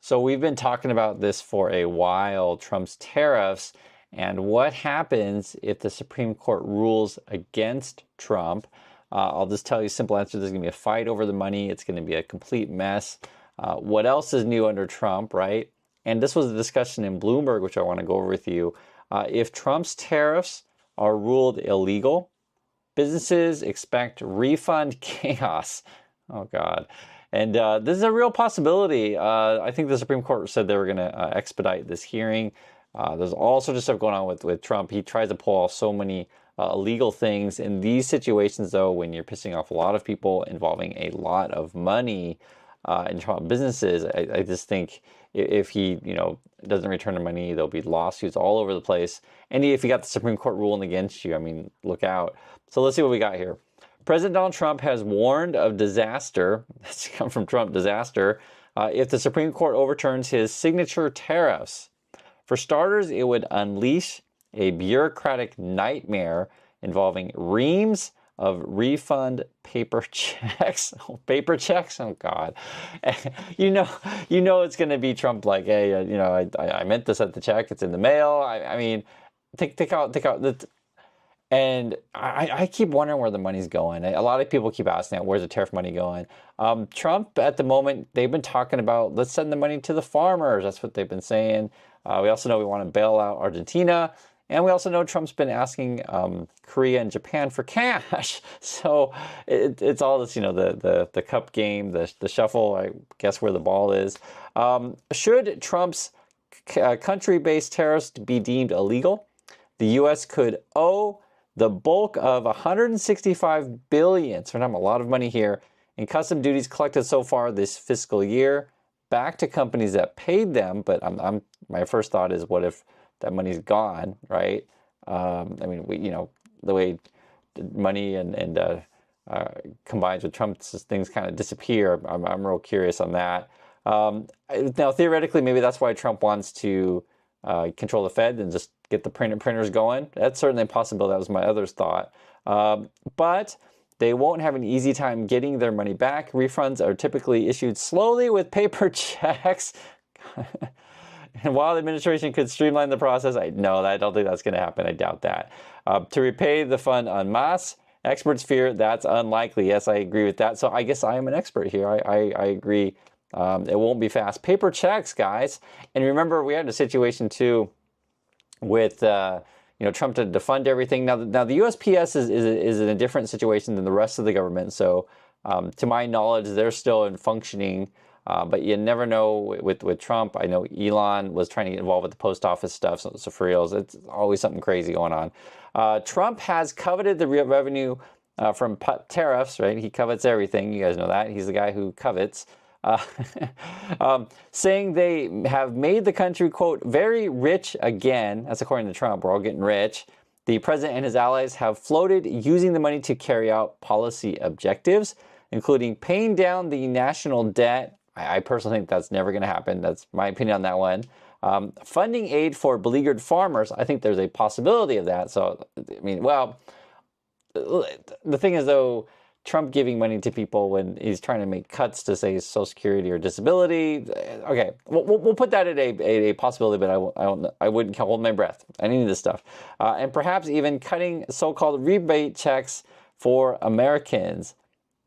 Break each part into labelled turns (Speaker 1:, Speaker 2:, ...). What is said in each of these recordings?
Speaker 1: So we've been talking about this for a while, Trump's tariffs, and what happens if the Supreme Court rules against Trump. I'll just tell you a simple answer. There's going to be a fight over the money. It's going to be a complete mess. What else is new under Trump, right? And this was a discussion in Bloomberg, which I want to go over with you. If Trump's tariffs are ruled illegal, businesses expect refund chaos. Oh, God. And this is a real possibility. I think the Supreme Court said they were going to expedite this hearing. There's all sorts of stuff going on with Trump. He tries to pull off so many illegal things. In these situations, though, when you're pissing off a lot of people involving a lot of money in Trump businesses, I just think if he, doesn't return the money, there'll be lawsuits all over the place. And if you got the Supreme Court ruling against you, I mean, look out. So let's see what we got here. President Donald Trump has warned of disaster, that's come from Trump, disaster, if the Supreme Court overturns his signature tariffs. For starters, it would unleash a bureaucratic nightmare involving reams of refund paper checks. Paper checks? Oh, God. You know it's going to be Trump like, hey, I meant to send the check. It's in the mail. I mean, take out the... And I keep wondering where the money's going. A lot of people keep asking that, where's the tariff money going? Trump, at the moment, they've been talking about, let's send the money to the farmers. That's what they've been saying. We also know we want to bail out Argentina. And we also know Trump's been asking Korea and Japan for cash. So it's all this, the cup game, the shuffle, I guess where the ball is. Should Trump's country-based tariffs be deemed illegal, the U.S. could owe the bulk of $165 billion, so we're talking a lot of money here, in custom duties collected so far this fiscal year back to companies that paid them. But my first thought is, what if that money's gone, right? I mean, the way money and combines with Trump's things kind of disappear. I'm real curious on that. Now, theoretically, maybe that's why Trump wants to control the Fed and just get the printers going. That's certainly a possibility. That was my other thought. But they won't have an easy time getting their money back. Refunds are typically issued slowly with paper checks. And while the administration could streamline the process, I don't think that's going to happen. I doubt that. To repay the fund en masse, experts fear that's unlikely. Yes, I agree with that. So I guess I am an expert here. I agree. It won't be fast. Paper checks, guys. And remember, we had a situation too with Trump to defund everything. Now the USPS is in a different situation than the rest of the government. So to my knowledge, they're still in functioning. But you never know with Trump. I know Elon was trying to get involved with the post office stuff. So for reals, it's always something crazy going on. Trump has coveted the revenue from tariffs, right? He covets everything. You guys know that. He's the guy who covets. Saying they have made the country, quote, very rich again. That's according to Trump. We're all getting rich. The president and his allies have floated using the money to carry out policy objectives, including paying down the national debt. I personally think that's never going to happen. That's my opinion on that one. Funding aid for beleaguered farmers. I think there's a possibility of that. So, I mean, well, the thing is, though, Trump giving money to people when he's trying to make cuts to, say, Social Security or disability. Okay, we'll put that at a possibility, but I wouldn't hold my breath. I need this stuff. And perhaps even cutting so-called rebate checks for Americans.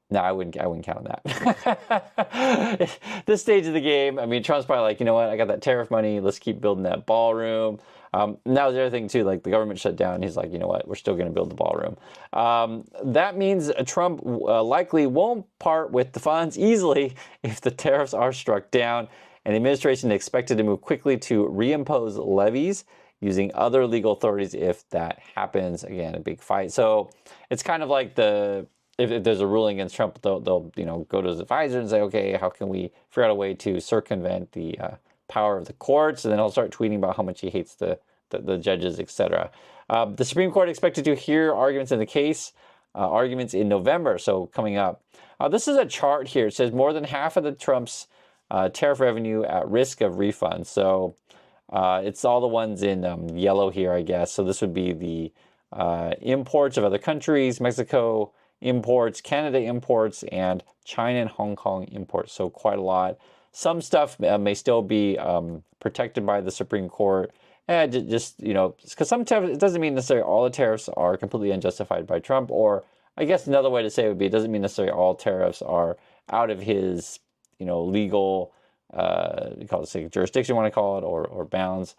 Speaker 1: No, I wouldn't count on that. This stage of the game, I mean, Trump's probably like, you know what, I got that tariff money. Let's keep building that ballroom. Now the other thing too, like the government shut down. He's like, you know what, we're still going to build the ballroom. That means Trump likely won't part with the funds easily if the tariffs are struck down. And the administration is expected to move quickly to reimpose levies using other legal authorities if that happens. Again, a big fight. So it's kind of like if there's a ruling against Trump, they'll go to his advisor and say, okay, how can we figure out a way to circumvent the power of the courts? And then he'll start tweeting about how much he hates the judges, etc. The Supreme Court expected to hear arguments in the case, arguments in November, so coming up. This is a chart here. It says more than half of the Trump's tariff revenue at risk of refund. So it's all the ones in yellow here, I guess. So this would be the imports of other countries, Mexico imports, Canada imports, and China and Hong Kong imports. So quite a lot. Some stuff may still be protected by the Supreme Court. And just, because some tariffs, it doesn't mean necessarily all the tariffs are completely unjustified by Trump. Or I guess another way to say it would be, it doesn't mean necessarily all tariffs are out of his, legal, you call it jurisdiction, you want to call it, or bounds.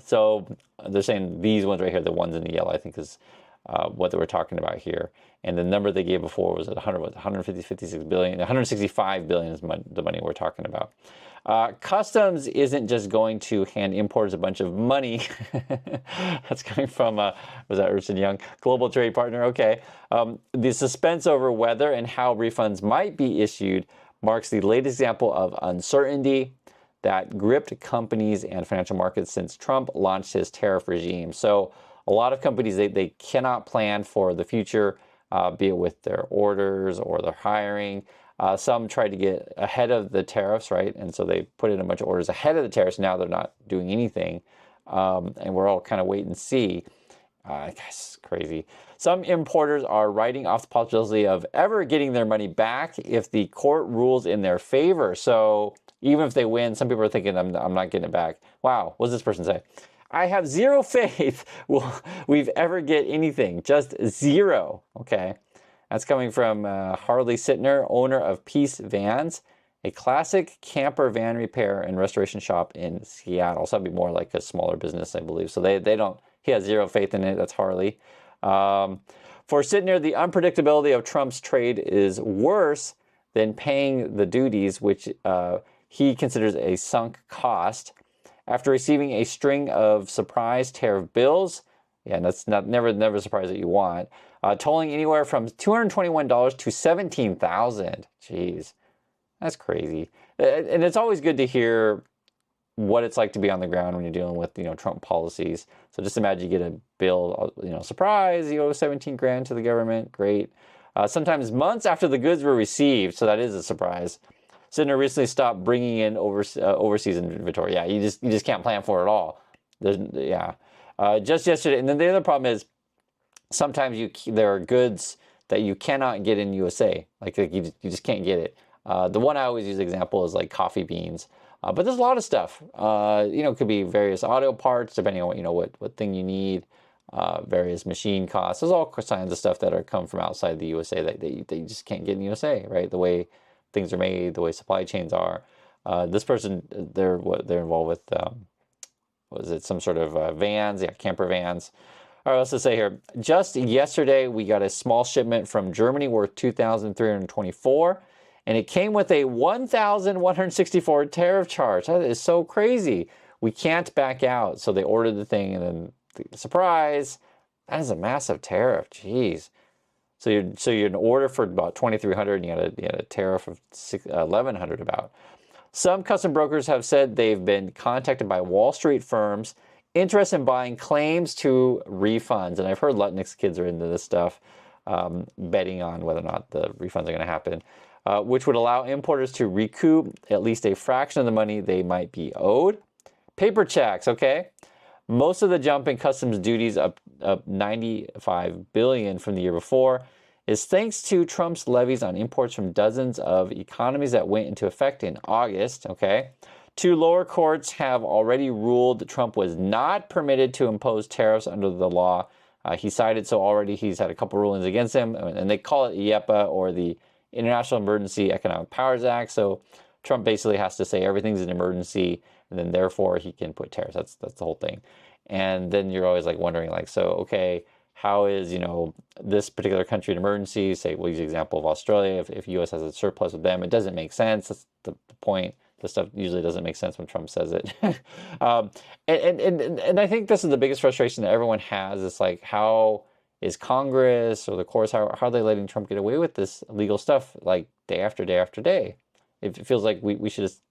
Speaker 1: So they're saying these ones right here, the ones in the yellow, I think is what they were talking about here. And the number they gave before was at 156 billion, 165 billion is the money we're talking about. Customs isn't just going to hand importers a bunch of money. That's coming from, was that Ernst & Young? Global trade partner, okay. The suspense over whether and how refunds might be issued marks the latest example of uncertainty that gripped companies and financial markets since Trump launched his tariff regime. So a lot of companies, they cannot plan for the future, be it with their orders or their hiring. Some try to get ahead of the tariffs, right? And so they put in a bunch of orders ahead of the tariffs. Now they're not doing anything. And we're all kind of wait and see. Guys, it's crazy. Some importers are writing off the possibility of ever getting their money back if the court rules in their favor. So even if they win, some people are thinking, I'm not getting it back. Wow, what does this person say? I have zero faith we've ever get anything, just zero. Okay, that's coming from Harley Sittner, owner of Peace Vans, a classic camper van repair and restoration shop in Seattle. So that'd be more like a smaller business, I believe. So they don't, he has zero faith in it. That's Harley. For Sittner, the unpredictability of Trump's trade is worse than paying the duties, which he considers a sunk cost. After receiving a string of surprise tariff bills, yeah, that's never a surprise that you want, totaling anywhere from $221 to $17,000. Jeez, that's crazy. And it's always good to hear what it's like to be on the ground when you're dealing with, Trump policies. So just imagine you get a bill, surprise, you owe 17 grand to the government. Great. Sometimes months after the goods were received, so that is a surprise. Sittner recently stopped bringing in overseas inventory. Yeah, you just can't plan for it all. Just yesterday, and then the other problem is sometimes there are goods that you cannot get in USA. Like you just can't get it. The one I always use example is like coffee beans. But there's a lot of stuff. It could be various auto parts, depending on what thing you need. Various machine costs. There's all kinds of stuff that are come from outside the USA that you just can't get in the USA, right? The way things are made, the way supply chains are. This person, they're involved with, some sort of vans, camper vans. All right, let's just say here, just yesterday we got a small shipment from Germany worth $2,324, and it came with a $1,164 tariff charge. That is so crazy. We can't back out, so they ordered the thing, and then surprise, that is a massive tariff. Jeez. So you're an order for about $2,300, and you had a tariff of $1,100 about. Some custom brokers have said they've been contacted by Wall Street firms interested in buying claims to refunds, and I've heard Lutnick's kids are into this stuff, betting on whether or not the refunds are going to happen, which would allow importers to recoup at least a fraction of the money they might be owed. Paper checks, okay? Most of the jump in customs duties up $95 billion from the year before is thanks to Trump's levies on imports from dozens of economies that went into effect in August, okay? Two lower courts have already ruled Trump was not permitted to impose tariffs under the law. He cited, so already he's had a couple rulings against him, and they call it IEEPA, or the International Emergency Economic Powers Act. So Trump basically has to say everything's an emergency, and then therefore he can put tariffs. That's the whole thing. And then you're always like wondering, like, so okay, how is this particular country an emergency? Say we'll use the example of Australia. If U.S. has a surplus with them, it doesn't make sense. That's the point. This stuff usually doesn't make sense when Trump says it. And I think this is the biggest frustration that everyone has. It's like, how is Congress or the courts, how are they letting Trump get away with this illegal stuff like day after day after day? It feels like we should just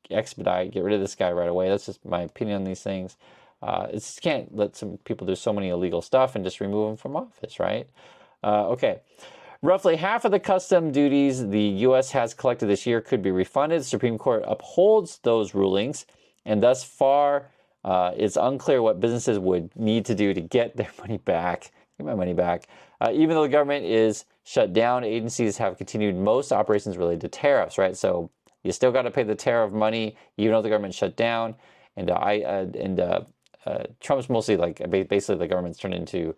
Speaker 1: expedite, get rid of this guy right away. That's just my opinion on these things. It just can't let some people do so many illegal stuff and just remove them from office, right? Okay. Roughly half of the custom duties the U.S. has collected this year could be refunded. The Supreme Court upholds those rulings, and thus far, it's unclear what businesses would need to do to get their money back. Get my money back. Even though the government is shut down, agencies have continued most operations related to tariffs, right? So You still got to pay the tariff money, even though the government shut down. And Trump's mostly like basically the government's turned into,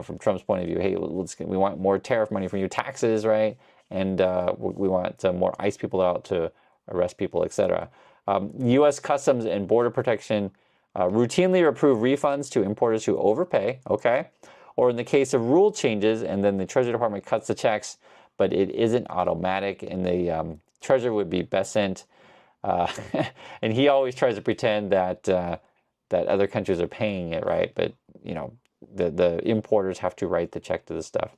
Speaker 1: from Trump's point of view, hey, we want more tariff money from you, taxes, right? And we want more ICE people out to arrest people, etc. U.S. Customs and Border Protection routinely approve refunds to importers who overpay, okay? Or in the case of rule changes, and then the Treasury Department cuts the checks, but it isn't automatic, and the Treasurer would be Besant. And he always tries to pretend that that other countries are paying it, right? But, the importers have to write the check to this stuff.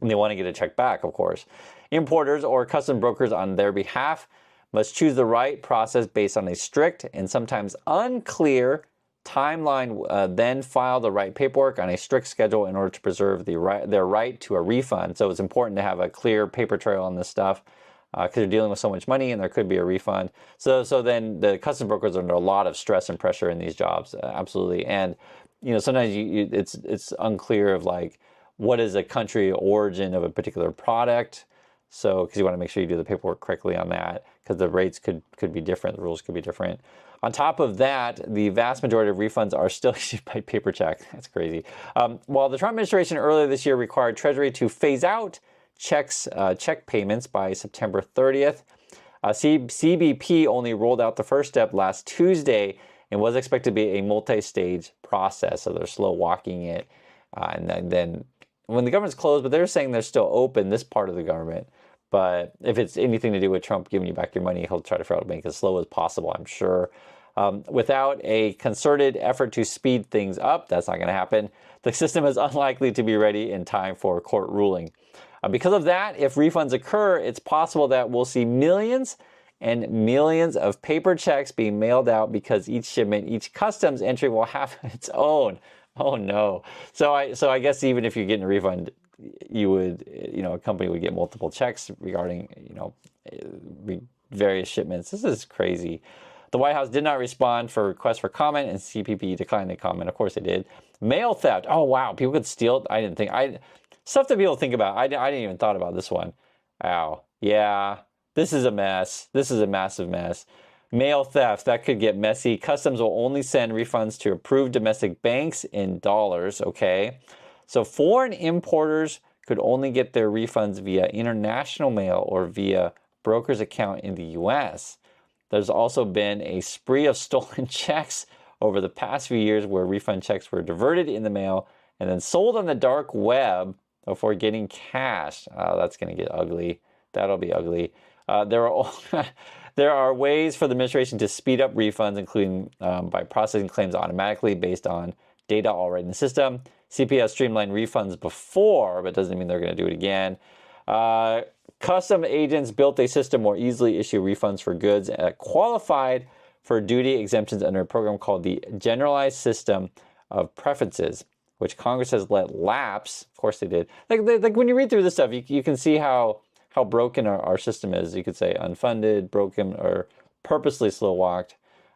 Speaker 1: And they want to get a check back, of course. Importers or custom brokers on their behalf must choose the right process based on a strict and sometimes unclear timeline, then file the right paperwork on a strict schedule in order to preserve their right to a refund. So it's important to have a clear paper trail on this stuff because you're dealing with so much money and there could be a refund. So then the custom brokers are under a lot of stress and pressure in these jobs, absolutely. And sometimes it's unclear of like what is a country origin of a particular product. So because you want to make sure you do the paperwork correctly on that, because the rates could be different, the rules could be different. On top of that, the vast majority of refunds are still issued by paper check. That's crazy. While the Trump administration earlier this year required Treasury to phase out check payments by September 30th, CBP only rolled out the first step last Tuesday and was expected to be a multi-stage process. So they're slow walking it. And then when the government's closed, but they're saying they're still open, this part of the government. But if it's anything to do with Trump giving you back your money, he'll try to figure out to make it as slow as possible, I'm sure. Without a concerted effort to speed things up, that's not going to happen. The system is unlikely to be ready in time for a court ruling. Because of that, if refunds occur, it's possible that we'll see millions and millions of paper checks being mailed out because each shipment, each customs entry will have its own. Oh no. So I guess even if you're getting a refund, you would, a company would get multiple checks regarding, various shipments. This is crazy. The White House did not respond for requests for comment, and CPP declined to comment. Of course they did. Mail theft. Oh wow, people could steal. Stuff that people think about. I didn't even thought about this one. Wow. Yeah, this is a mess. This is a massive mess. Mail theft, that could get messy. Customs will only send refunds to approved domestic banks in dollars, okay? So foreign importers could only get their refunds via international mail or via broker's account in the U.S. There's also been a spree of stolen checks over the past few years where refund checks were diverted in the mail and then sold on the dark web before getting cashed. Oh, that's going to get ugly. That'll be ugly. There are ways for the administration to speed up refunds, including by processing claims automatically based on data already in the system. CP has streamlined refunds before, but doesn't mean they're going to do it again. Custom agents built a system more easily issue refunds for goods that qualified for duty exemptions under a program called the Generalized System of Preferences, which Congress has let lapse. Of course they did. Like when you read through this stuff, you can see how broken our system is. You could say unfunded, broken, or purposely slow-walked,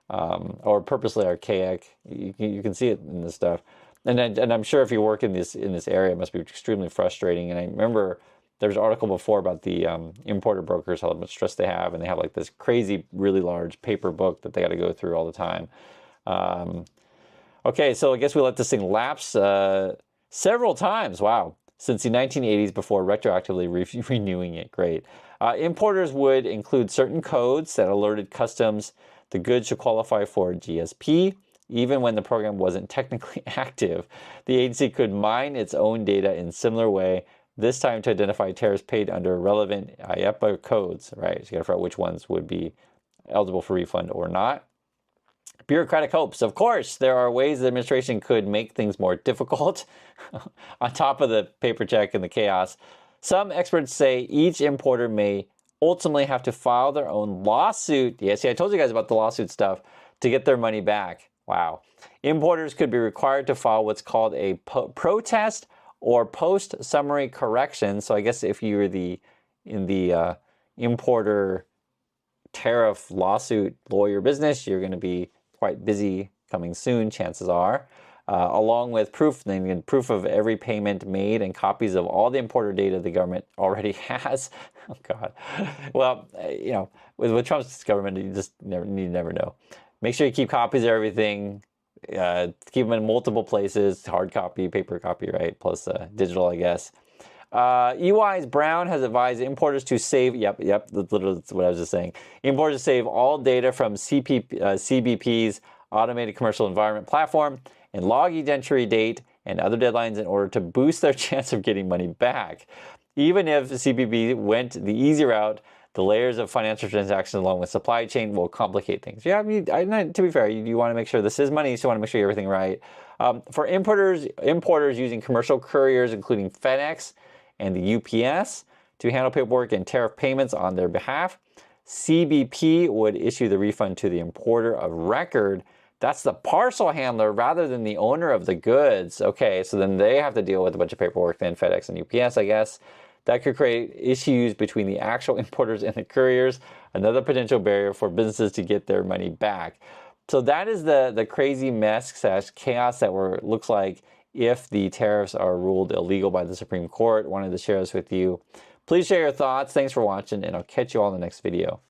Speaker 1: or purposely archaic. You can see it in this stuff. And I'm sure if you work in this area, it must be extremely frustrating. And I remember there was an article before about the importer brokers, how much stress they have, and they have like this crazy, really large paper book that they got to go through all the time. Okay, so I guess we let this thing lapse several times. Wow. Since the 1980s before retroactively renewing it. Great. Importers would include certain codes that alerted customs the goods should qualify for GSP, even when the program wasn't technically active. The agency could mine its own data in similar way, this time to identify tariffs paid under relevant IEPA codes, right? So you got to figure out which ones would be eligible for refund or not. Bureaucratic hopes. Of course, there are ways the administration could make things more difficult on top of the paper check and the chaos. Some experts say each importer may ultimately have to file their own lawsuit. Yeah, see, I told you guys about the lawsuit stuff to get their money back. Wow. Importers could be required to file what's called a protest or post-summary correction. So I guess if you're in the importer tariff lawsuit lawyer business, you're going to be quite busy coming soon, chances are. along with proof of every payment made and copies of all the importer data the government already has. Oh God. Well, you know, with Trump's government, you just never know. Make sure you keep copies of everything. Keep them in multiple places, hard copy, paper copy, right? Plus digital, I guess. EY's Brown has advised importers to save, yep, that's literally what I was just saying. Importers to save all data from CBP's automated commercial environment platform and log each entry date and other deadlines in order to boost their chance of getting money back. Even if CBP went the easy route, the layers of financial transactions along with supply chain will complicate things. Yeah, to be fair, you want to make sure this is money, so you want to make sure you have everything right. For importers using commercial couriers, including FedEx and the UPS, to handle paperwork and tariff payments on their behalf, CBP would issue the refund to the importer of record. That's the parcel handler rather than the owner of the goods. Okay, so then they have to deal with a bunch of paperwork, then FedEx and UPS, I guess. That could create issues between the actual importers and the couriers, another potential barrier for businesses to get their money back. So that is the crazy mess / chaos that looks like if the tariffs are ruled illegal by the Supreme Court. Wanted to share this with you. Please share your thoughts. Thanks for watching, and I'll catch you all in the next video.